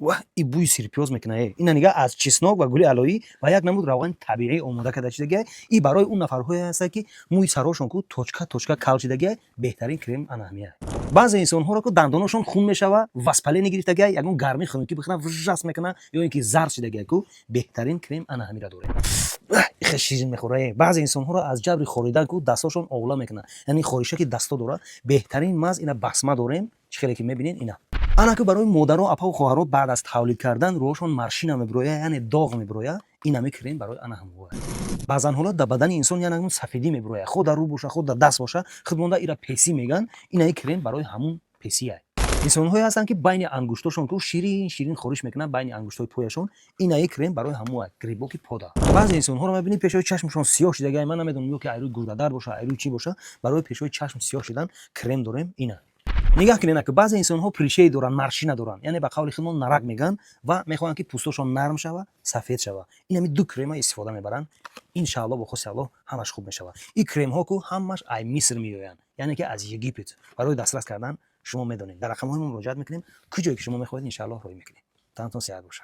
و این بوی سرپیاز میکنه اینا نگاه از چسناک و گل الویی و یک نمود روغن طبیعی آماده کرده شده این برای اون نفرهایی هست که موی سراشون کو توچکا توچکا کال شده بهترین کرم انهمیه بعضی انسان ها رو که دندانشون خون میشوه وسپلین گرفته یگون گرمی خونکی بخنه وژاس میکنه یا اینکه زرد شده کو بهترین کرم انهمی را داره خیلی شیرین میخوره بعضی انسان ها رو از جبر خوریدن کو دستاشون اولا میکنه یعنی خوریشه که دستا داره بهترین مز اینا بسمه داریم چخیلی که میبینین اینا انا که برای مادر و اپا و خواهرها بعد از تولید کردن روشون مرشین میبرویه یعنی داغ میبرویه اینا میکرین برای انا هم بوه بعضن حالا در بدن انسان یعنی همون سفیدی میبرویه خود در رو باشه خود در دست باشه خود مونده ایرا پیسی میگن اینا کرین برای همون پیسیه انسان هایی هستن که بین انگشتاشون که شیرین شیرین خورش میکنن بین انگشتای پویشون اینا کرین برای همون گریبوک پودا بعضی انسان ها رو میبینید پیشای چشمشون سیاه شده من نمیدونم که ایرو گوردادر باشه ایرو چی باشه برای پیشای چشم سیاه شدن کرم داریم اینا نگاه کنین که بعضی انسان ها پریشه دارن مرشی ندارن یعنی به قول خودمون نرق میگن و میخوان که پوستشون نرم شوه سفید شوه اینا می دو کرم استفاده میبرن ان شاء الله بخواد الله همش خوب میشوه این کرم ها کو همش ای مصر میآین یعنی که از یگیپت برای دسترس کردن شما میدونید در رقم های مراجعه میکنیم کجایی که شما میخواهید ان شاء الله روی میکنیم تنتون سیاد باشه